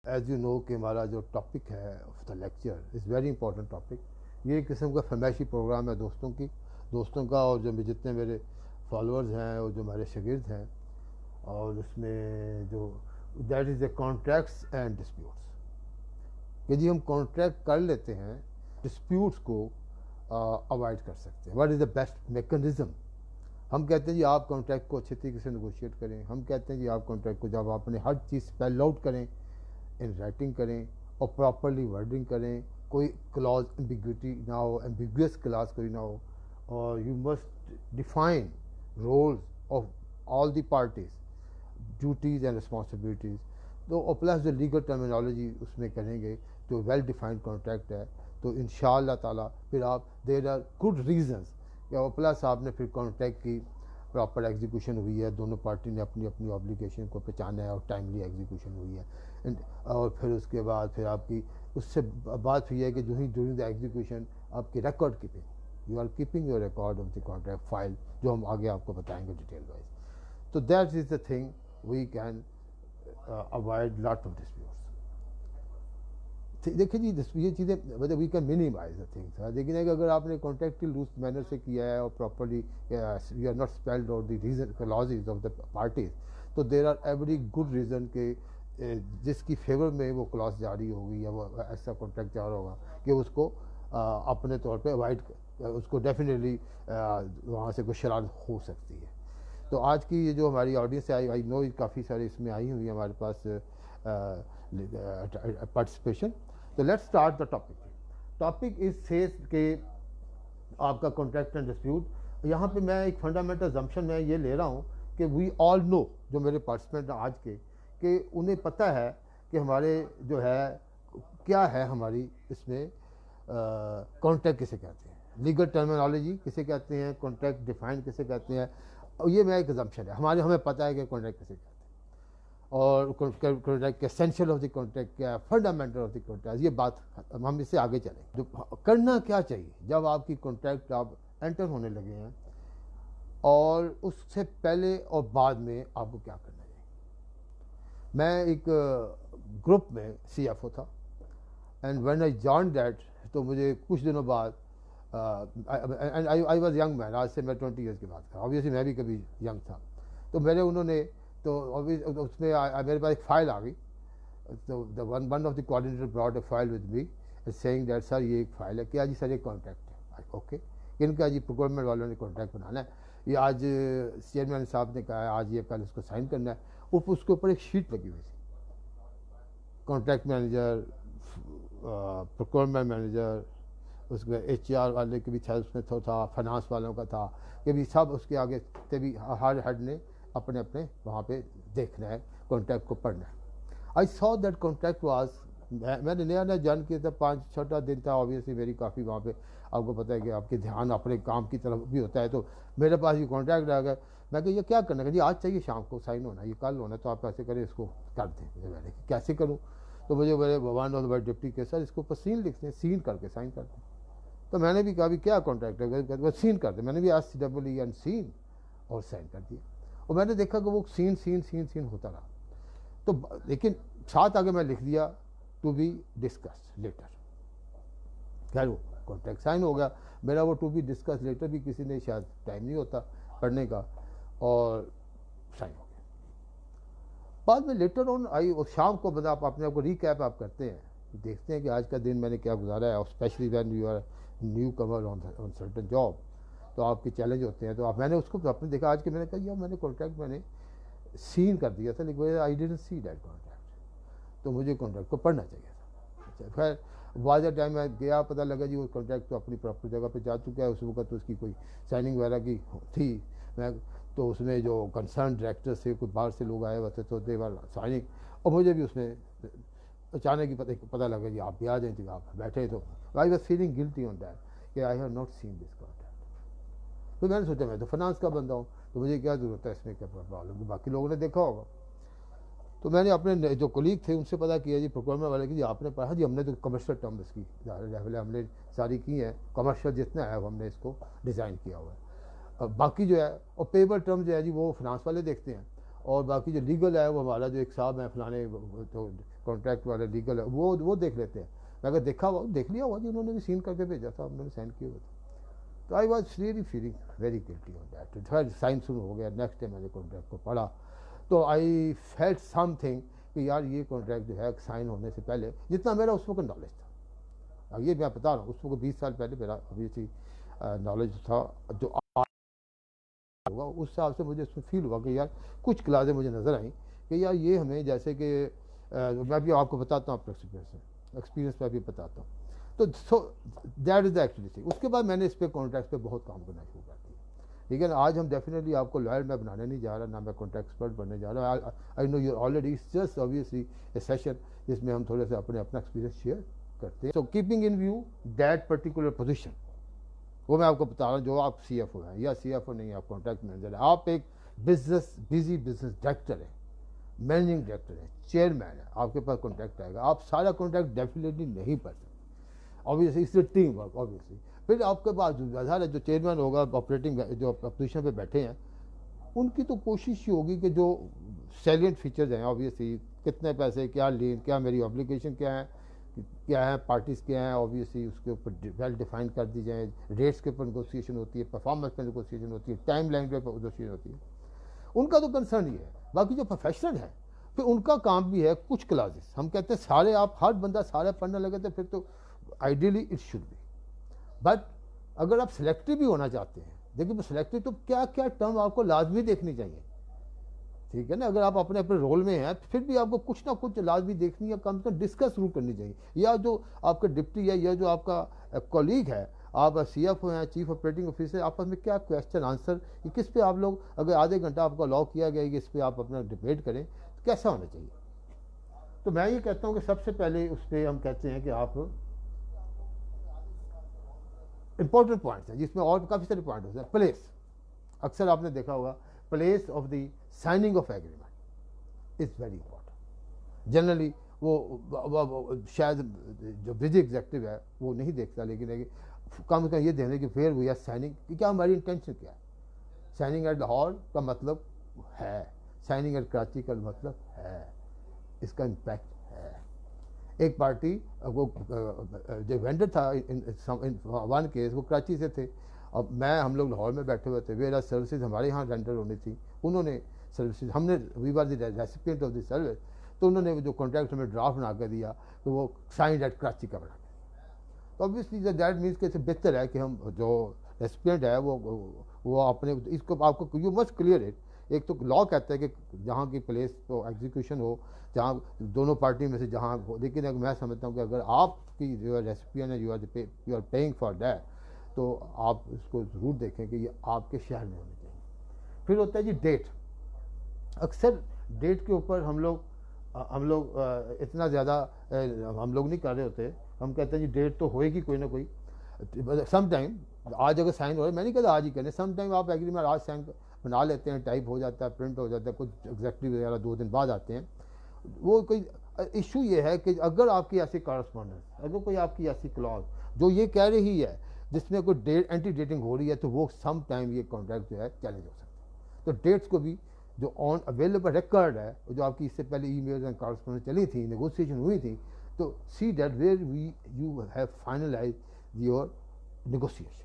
As you know कि हमारा जो टॉपिक है of the lecture is very important topic. ये एक किस्म का फरमाइशी प्रोग्राम है दोस्तों का, और जो जितने मेरे फॉलोअर्स हैं और जो हमारे शागिर्द हैं, और उसमें जो that is the contracts and disputes, कि जी हम कॉन्ट्रैक्ट कर लेते हैं, डिस्प्यूट्स को अवॉइड कर सकते हैं। What is the best mechanism? हम कहते हैं जी आप कॉन्ट्रैक्ट को अच्छे तरीके से नेगोशिएट करें। हम कहते हैं जी आप कॉन्ट्रैक्ट को जब आपने हर चीज़ स्पेल आउट करें, इन राइटिंग करें और प्रॉपरली वर्डिंग करें, कोई क्लॉज एम्बिग्विटी ना हो, एम्बिगुअस क्लॉज कोई ना हो, और you must define roles of all the parties, duties and responsibilities. तो और प्लस जो लीगल टर्मिनोलॉजी उसमें करेंगे, जो वेल डिफाइंड कॉन्ट्रैक्ट है, तो इंशाअल्लाह ताला फिर आप देर आर गुड रीजंस, और प्लस आपने फिर कॉन्ट्रैक्ट की प्रॉपर एग्जीक्यूशन हुई है, दोनों पार्टी ने अपनी अपनी ऑब्लिगेशन को पहचाना है और टाइमली एग्जीक्यूशन हुई है। और फिर उसके बाद फिर आपकी उससे बात हुई है कि जो ही ड्यूरिंग द एग्जीक्यूशन आपकी record keeping, you are keeping your record of the contract file, जो हम आगे आपको बताएंगे डिटेल वाइज। तो that is the thing we can avoid lot of disputes. देखिए जी, ये चीज़ें मतलब we can minimize the things. लेकिन अगर आपने कॉन्ट्रैक्ट लूज मैनर से किया है और properly you are not spelled out the reason clauses of the parties, तो there are every good reason के जिसकी फेवर में वो क्लॉज जारी होगी या वो ऐसा कॉन्ट्रैक्ट जारी होगा कि उसको अपने तौर पे अवॉइड, उसको डेफिनेटली वहाँ से कुछ शरारत हो सकती है। तो आज की ये जो हमारी ऑडियंस है, आई नो काफ़ी सारे इसमें आई हुई है हमारे पास पार्टिसिपेशन। तो let's start the topic is says के आपका कॉन्ट्रैक्ट एंड डिस्प्यूट। यहाँ पे मैं एक फंडामेंटल जम्पशन मैं ये ले रहा हूँ कि वी ऑल नो, जो मेरे पार्टिसिपेंट हैं आज के, कि उन्हें पता है कि हमारे जो है क्या है हमारी इसमें कॉन्ट्रैक्ट किसे कहते हैं, लीगल टर्मिनोलॉजी किसे कहते हैं, कॉन्ट्रैक्ट डिफाइन किसे कहते हैं। और ये मेरा एक जम्पशन है, हमें पता है कि कॉन्ट्रैक्ट किसे कहते हैं, और कॉन्ट्रैक्ट के एसेंशियल ऑफ द कॉन्ट्रैक्ट क्या है, फंडामेंटल ऑफ द कॉन्ट्रैक्ट, ये बात हम इससे आगे चलें। जो करना क्या चाहिए जब आपकी कॉन्ट्रैक्ट आप एंटर होने लगे हैं, और उससे पहले और बाद में आपको क्या करना चाहिए। मैं एक ग्रुप में CFO था, and when I join that, तो मुझे कुछ दिनों बाद and I was young man, आज से मैं 20 ईयर्स की बात कर, ऑब्वियसली मैं भी कभी यंग था। तो उन्होंने तो उसमें मेरे पास एक फ़ाइल आ गई। तो one of the coordinator brought a file with me saying that sir ये एक फ़ाइल है। क्या जी सर ये कॉन्ट्रैक्ट है? ओके, इनका जी प्रोक्योरमेंट वालों ने कॉन्ट्रैक्ट बनाना है, ये आज चेयरमैन साहब ने कहा है आज ये कल इसको साइन करना है। उसके ऊपर एक शीट लगी हुई थी, कॉन्ट्रैक्ट मैनेजर, प्रोक्योरमेंट मैनेजर, उसमें HR वाले के भी था, उसमें था फाइनेंस वालों का था, कि भी सब उसके आगे थे भी, हर हेड ने अपने अपने वहाँ पे देखना है, कॉन्ट्रैक्ट को पढ़ना है। I saw that contract was, मैंने नया ज्वाइन किया था, 5-6 दिन था, ऑब्वियसली मेरी काफ़ी वहाँ पे आपको पता है कि आपके ध्यान अपने काम की तरफ भी होता है। तो मेरे पास ये कॉन्ट्रैक्ट आ गया, मैं कहा ये क्या करना है जी, आज चाहिए शाम को साइन होना, ये कल होना, तो आप ऐसे करें इसको कर दें। मैंने कैसे करूँ? तो मुझे मेरे वन ऑफ द डिप्टी के सर इसको ऊपर सीन लिखते हैं, सीन करके साइन कर दें। तो मैंने भी कहा भी क्या कॉन्ट्रैक्ट है, सीन कर दे। मैंने भी SEEN सीन और साइन कर दिया, और मैंने देखा कि वो सीन सीन सीन सीन होता रहा। तो लेकिन साथ आगे मैं लिख दिया टू बी डिस्कस लेटर। खैर वो कॉन्ट्रैक्ट साइन हो गया मेरा, वो टू बी डिस्कस लेटर भी किसी ने शायद टाइम नहीं होता पढ़ने का, और साइन हो गया। बाद में लेटर ऑन आई, और शाम को मतलब आप अपने आप को रिकैप आप करते हैं, देखते हैं कि आज का दिन मैंने क्या गुजारा है, और specially when you are newcomer on certain job, तो आपके चैलेंज होते हैं। तो आप मैंने उसको अपने देखा आज के, मैंने कहा यार मैंने कॉन्ट्रैक्ट मैंने सीन कर दिया था, लेकिन I didn't see that contract, तो मुझे कॉन्ट्रैक्ट को पढ़ना चाहिए था। अच्छा, खैर बाद टाइम मैं गया, पता लगा जी वो कॉन्ट्रैक्ट तो अपनी प्रॉपर जगह पे जा चुका है, उस वक्त तो उसकी कोई साइनिंग वगैरह की थी। मैं तो उसमें जो कंसर्न डायरेक्टर से कुछ बाहर से लोग आए हुए थे, तो दे वर साइनिंग, और मुझे भी उसमें अचानक ही पता लगा जी आप भी आ जाए, आप बैठे। तो I was feeling guilty on that कि I have not seen this contract. तो मैंने सोचा मैं तो फाइनेंस का बंदा हूँ, तो मुझे क्या ज़रूरत है इसमें, क्या प्रॉब्लम, बाकी लोगों ने देखा होगा। तो मैंने अपने जो कोलीग थे उनसे पता किया जी प्रोक्योरमेंट वाले की, जी आपने पढ़ा जी, हमने तो कमर्शियल टर्म इसकी लेवल हमने सारी की हैं, कमर्शियल जितना है हमने इसको डिज़ाइन किया हुआ है। बाकी जो है और पेबल टर्म जो है जी वो फाइनेंस वाले देखते हैं, और बाकी जो लीगल है वो हमारा जो एक साहब है फलाने तो कॉन्ट्रैक्ट वाले लीगल है वो देख लेते हैं। मैं अगर देखा हुआ देख लिया हुआ जी, उन्होंने भी सीन करके भेजा था, उन्होंने साइन किया हुआ था। तो I was really feeling very guilty on that. फिर साइन शुरू हो गया, नेक्स्ट डे मैंने कॉन्ट्रैक्ट को पढ़ा तो आई फेल्ट समथिंग कि यार ये कॉन्ट्रैक्ट जो है साइन होने से पहले जितना मेरा उस वक्त नॉलेज था, अब ये मैं बता रहा हूँ, उस वक्त 20 साल पहले मेरा ऑब्वियसली नॉलेज था जो होगा, उस हिसाब से मुझे उसमें फील हुआ कि यार कुछ क्लासें मुझे नज़र आई कि यार ये हमें जैसे कि मैं भी आपको बताता हूँ अपने एक्सपीरियंस पर भी बताता हूँ। तो so that is the actually thing. उसके बाद मैंने इस पर कॉन्ट्रैक्ट पे बहुत काम करना शुरू कर दिया। ठीक है ना, आज हम डेफिनेटली आपको लॉयर मैं बनाने नहीं जा रहा, ना मैं कॉन्ट्रैक्ट एक्सपर्ट बनने जा रहा। I know you already just obviously A session जिसमें हम थोड़े से अपना एक्सपीरियंस शेयर करते हैं। So keeping in view that particular position, वो मैं आपको बता रहा हूँ, जो आप CFO हैं या CFO नहीं, आप कॉन्ट्रैक्ट मैनेजर है, आप एक बिजी बिजनेस डायरेक्टर है, मैनेजिंग डायरेक्टर है, चेयरमैन है, आपके पास कॉन्ट्रैक्ट आएगा, आप सारा कॉन्ट्रैक्ट डेफिनेटली नहीं पढ़ सकते ऑब्वियसली, इसलिए टीम वर्क ऑब्वियसली। फिर आपके पास जो चेयरमैन होगा, ऑपरेटिंग जो पोजीशन पे बैठे हैं, उनकी तो कोशिश ही होगी कि जो सैलिएंट फीचर्स हैं ऑब्वियसली, कितने पैसे, क्या लीन, क्या मेरी ऑब्लिगेशन क्या है, पार्टीज़ क्या हैं, ऑब्वियसली उसके ऊपर वेल डिफाइन कर दी जाए। रेट्स के ऊपर नेगोशिएशन होती है, परफॉर्मेंस पर नेगोशिएशन होती है, टाइम लाइन पर नेगोशिएशन होती है। उनका तो कंसर्न ही है। बाकी जो प्रोफेशनल है फिर उनका काम भी है कुछ क्लासेस, हम कहते हैं सारे आप हर बंदा सारे पढ़ने लगे तो फिर तो ideally it should be. But अगर आप सिलेक्टिव भी होना चाहते हैं, देखिए सिलेक्टिव तो क्या क्या टर्म आपको लाजमी देखनी चाहिए। ठीक है ना, अगर आप अपने अपने रोल में हैं फिर भी आपको कुछ ना कुछ लाजमी देखनी है, कम से कम डिस्कस जरूर करनी चाहिए। या जो आपका डिप्टी है या जो आपका कॉलीग है, आप CFO हैं, चीफ ऑपरेटिंग ऑफिसर, आपस में क्या क्वेश्चन आंसर, किस पे आप लोग अगर आधे घंटा आपको अलाउ किया गया कि इस पर आप अपना डिबेट करें तो कैसा होना चाहिए। तो मैं ये कहता हूँ कि सबसे पहले उस पर हम कहते हैं कि आप इंपॉर्टेंट पॉइंट्स हैं जिसमें और काफ़ी सारे पॉइंट होते हैं। प्लेस, अक्सर आपने देखा होगा, place of the signing off agreement is very important. Generally वो शायद जो ब्रिज एग्जेक्टिव है वो नहीं देखता, लेकिन कम से कम ये देखने कि फिर वी आर साइनिंग कि क्या हमारी इंटेंशन क्या है। साइनिंग एट लाहौर का मतलब है, साइनिंग एट कराची का मतलब है, इसका इम्पैक्ट है। एक पार्टी वो जो वेंडर था इन वन केस, वो कराची से थे। अब हम लोग लाहौर में बैठे हुए थे, वेरा सर्विसेज हमारे यहाँ रेंडर होनी थी, उन्होंने सर्विसेज, हमने we were the recipient of the service, तो उन्होंने जो कॉन्ट्रैक्ट हमें ड्राफ्ट बना कर दिया तो वो साइंड एट कराची का बना। तो ऑब्वियसली दैट मीन्स कि बेहतर है कि हम जो रेसिपिएंट है वो अपने इसको आपको यू मस्ट क्लियर इट। एक तो लॉ कहता है कि जहाँ की प्लेस तो एग्जीक्यूशन हो, जहाँ दोनों पार्टी में से जहाँ हो, लेकिन अगर मैं समझता हूँ कि अगर आपकी जो रेसिपिएंट है you are paying for that, तो आप इसको ज़रूर देखें कि ये आपके शहर में होनी चाहिए। फिर होता है जी डेट। अक्सर डेट के ऊपर हम लोग इतना ज़्यादा हम लोग नहीं कर रहे होते। हम कहते हैं जी डेट तो होएगी कोई ना कोई, सम टाइम आज अगर साइन हो रहा है, मैं नहीं कहता आज ही करें, सम टाइम आप एग्रीमेंट आज साइन बना लेते हैं, टाइप हो जाता है, प्रिंट हो जाता है, कुछ एग्जैक्टली वगैरह 2 दिन बाद आते हैं। वो कोई इशू ये है कि अगर आपकी ऐसी कॉरस्पॉन्डेंस, अगर कोई आपकी ऐसी क्लॉज जो ये कह रही है जिसमें कोई डेट एंटी डेटिंग हो रही है, तो वो सम टाइम ये कॉन्ट्रैक्ट जो है चैलेंज हो सकता है। तो डेट्स को भी जो ऑन अवेलेबल रिकॉर्ड है, जो आपकी इससे पहले ईमेल्स एंड कॉरस्पॉन्डेंस चली थी, नेगोशिएशन हुई थी, तो see that where you have finalize your negotiation.